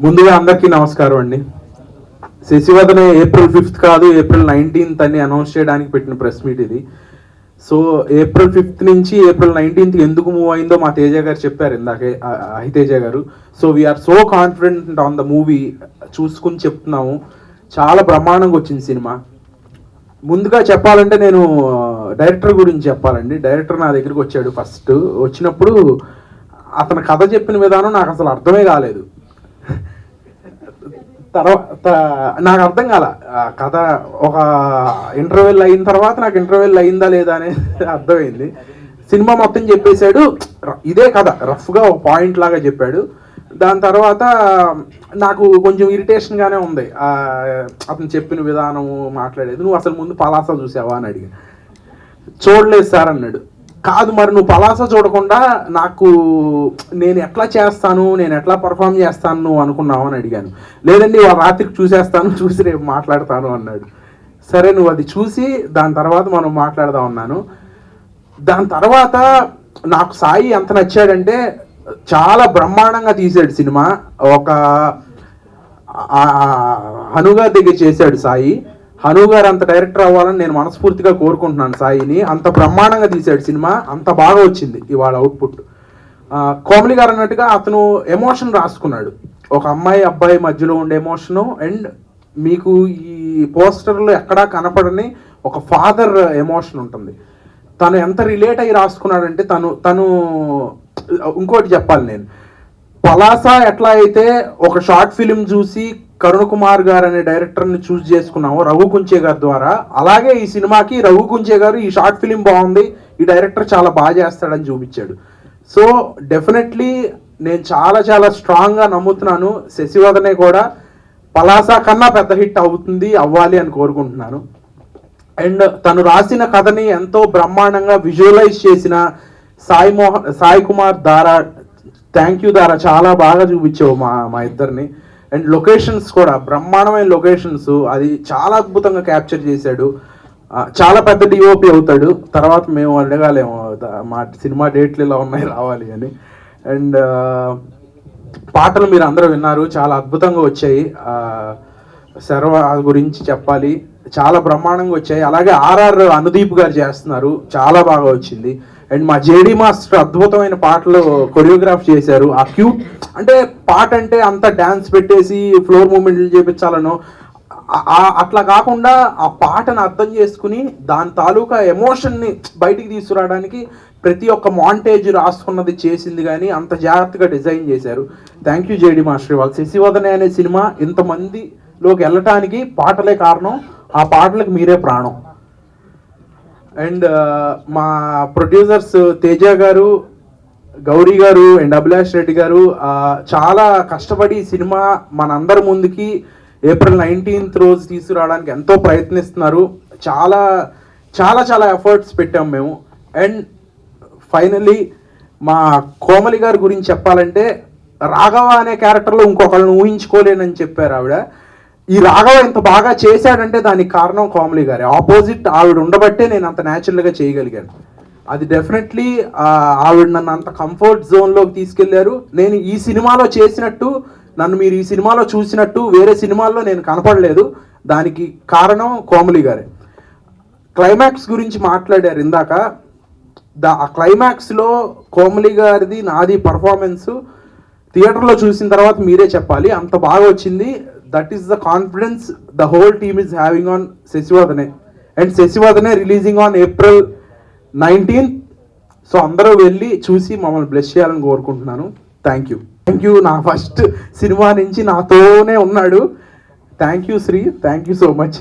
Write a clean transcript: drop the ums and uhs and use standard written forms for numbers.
ముందుగా అందరికీ నమస్కారం అండి. శశివదన April 5th కాదు, April 19th అని అనౌన్స్ చేయడానికి పెట్టిన ప్రెస్ మీట్ ఇది. సో April 5th నుంచి April 19th ఎందుకు మూవ్ అయిందో మా తేజ గారు చెప్పారు ఇందాకే, అహితేజ గారు. So we're so confident on the movie, చూసుకుని చెప్తున్నాము. చాలా బ్రహ్మాండంగా వచ్చింది సినిమా. ముందుగా చెప్పాలంటే నేను డైరెక్టర్ గురించి చెప్పాలండి. డైరెక్టర్ నా దగ్గరికి వచ్చాడు. ఫస్ట్ వచ్చినప్పుడు అతను కథ చెప్పిన విధానం నాకు అసలు అర్థమే కాలేదు. తర్వాత నాకు అర్థం కాల కథ. ఒక ఇంటర్వెల్ అయిన తర్వాత నాకు ఇంటర్వెల్ అయిందా లేదా అనేది అర్థమైంది. సినిమా మొత్తం చెప్పేశాడు. ఇదే కథ రఫ్గా ఒక పాయింట్ లాగా చెప్పాడు. దాని తర్వాత నాకు కొంచెం ఇరిటేషన్గానే ఉంది అతను చెప్పిన విధానము, మాట్లాడేది. నువ్వు అసలు ముందు పలాస చూసావా అని అడిగాను. చూడలేదు సార్ అన్నాడు. కాదు మరి నువ్వు పలాస చూడకుండా నాకు నేను ఎట్లా చేస్తాను, నేను ఎట్లా పర్ఫామ్ చేస్తాను నువ్వు అనుకున్నావు అని అడిగాను. లేదండి వాళ్ళ రాత్రికి చూసేస్తాను, చూసి రేపు మాట్లాడతాను అన్నాడు. సరే నువ్వు అది చూసి దాని తర్వాత మనం మాట్లాడదాం అన్నాను. దాని తర్వాత నాకు సాయి ఎంత నచ్చాడంటే చాలా బ్రహ్మాండంగా తీసాడు సినిమా. ఒక హనుగారి దగ్గర చేశాడు సాయి. హను గారు అంత డైరెక్టర్ అవ్వాలని నేను మనస్ఫూర్తిగా కోరుకుంటున్నాను సాయిని. అంత బ్రహ్మాండంగా తీశాడు సినిమా, అంత బాగా వచ్చింది ఇవాళ అవుట్పుట్. కోమలి గారు అన్నట్టుగా అతను ఎమోషన్ రాసుకున్నాడు, ఒక అమ్మాయి అబ్బాయి మధ్యలో ఉండే ఎమోషను. అండ్ మీకు ఈ పోస్టర్లో ఎక్కడా కనపడని ఒక ఫాదర్ ఎమోషన్ ఉంటుంది. తను ఎంత రిలేట్ అయ్యి రాసుకున్నాడంటే తను ఇంకోటి చెప్పాలి, నేను పలాస ఎట్లా అయితే ఒక షార్ట్ ఫిలిం చూసి కరుణ్ కుమార్ గారు అనే డైరెక్టర్ని చూస్ చేసుకున్నాము రఘు కుంచే గారి ద్వారా, అలాగే ఈ సినిమాకి రఘు కుంచే గారు ఈ షార్ట్ ఫిలిం బాగుంది, ఈ డైరెక్టర్ చాలా బాగా చేస్తాడని చూపించాడు. సో డెఫినెట్లీ నేను చాలా చాలా స్ట్రాంగ్గా నమ్ముతున్నాను శశివదనే కూడా పలాస కన్నా పెద్ద హిట్ అవుతుంది, అవ్వాలి అని కోరుకుంటున్నాను. అండ్ తను రాసిన కథని ఎంతో బ్రహ్మాండంగా విజువలైజ్ చేసిన సాయి కుమార్ దారా, థ్యాంక్ యూ దారా, చాలా బాగా చూపించావు మా ఇద్దరిని. అండ్ లొకేషన్స్ కూడా బ్రహ్మాండమైన లొకేషన్స్, అది చాలా అద్భుతంగా క్యాప్చర్ చేశాడు. చాలా పెద్ద డిఓపి అవుతాడు. తర్వాత మేము అడగాలేము మా సినిమా డేట్లు ఇలా ఉన్నాయి రావాలి అని. అండ్ పాటలు మీరు అందరూ విన్నారు, చాలా అద్భుతంగా వచ్చాయి. శర్వ గురించి చెప్పాలి, చాలా బ్రహ్మాండంగా వచ్చాయి. అలాగే ఆర్ఆర్ అనుదీప్ గారు చేస్తున్నారు, చాలా బాగా వచ్చింది. అండ్ మా జేడి మాస్టర్ అద్భుతమైన పాటలు కొరియోగ్రాఫ్ చేశారు. ఆ క్యూట్ అంటే పాట అంటే అంత డ్యాన్స్ పెట్టేసి ఫ్లోర్ మూమెంట్లు చేపించాలను అట్లా కాకుండా ఆ పాటను అర్థం చేసుకుని దాని తాలూకా ఎమోషన్ని బయటికి తీసుకురావడానికి ప్రతి ఒక్క మాంటేజ్ రాసుకున్నది చేసింది, కానీ అంత జాగ్రత్తగా డిజైన్ చేశారు. Thank you JD master. వాళ్ళు శశివదనే అనే సినిమా ఇంతమందిలోకి వెళ్ళటానికి పాటలే కారణం, ఆ పాటలకు మీరే ప్రాణం. అండ్ మా ప్రొడ్యూసర్స్ తేజ గారు, గౌరీ గారు అండ్ అభిలాష్ రెడ్డి గారు చాలా కష్టపడి సినిమా మనందరి ముందుకి April 19th రోజు తీసుకురావడానికి ఎంతో ప్రయత్నిస్తున్నారు. చాలా చాలా చాలా ఎఫర్ట్స్ పెట్టాం మేము. అండ్ ఫైనల్లీ మా కోమలి గారి గురించి చెప్పాలంటే రాఘవ అనే క్యారెక్టర్లో ఇంకొకళ్ళని ఊహించుకోలేనని చెప్పారు ఆవిడ. ఈ రాఘవ ఇంత బాగా చేశాడంటే దానికి కారణం కోమలి గారి. ఆపోజిట్ ఆవిడ ఉండబట్టే నేను అంత న్యాచురల్గా చేయగలిగాను. అది డెఫినెట్లీ ఆవిడ నన్ను అంత కంఫర్ట్ జోన్లోకి తీసుకెళ్లారు. నేను ఈ సినిమాలో చేసినట్టు, నన్ను మీరు ఈ సినిమాలో చూసినట్టు వేరే సినిమాల్లో నేను కనపడలేదు. దానికి కారణం కోమలి గారే. క్లైమాక్స్ గురించి మాట్లాడారు ఇందాక. ఆ క్లైమాక్స్లో కోమలి గారిది నాది పర్ఫార్మెన్స్ థియేటర్లో చూసిన తర్వాత మీరే చెప్పాలి, అంత బాగా వచ్చింది. That is the confidence the whole team is having on Sasivadane. And Sasivadane releasing on April 19th. So అందరూ వెళ్ళి చూసి మమ్మల్ని బ్లెస్ చేయాలని కోరుకుంటున్నాను. Thank you. నా ఫస్ట్ సినిమా నుంచి నాతోనే ఉన్నాడు. Thank you Sri, thank you so much.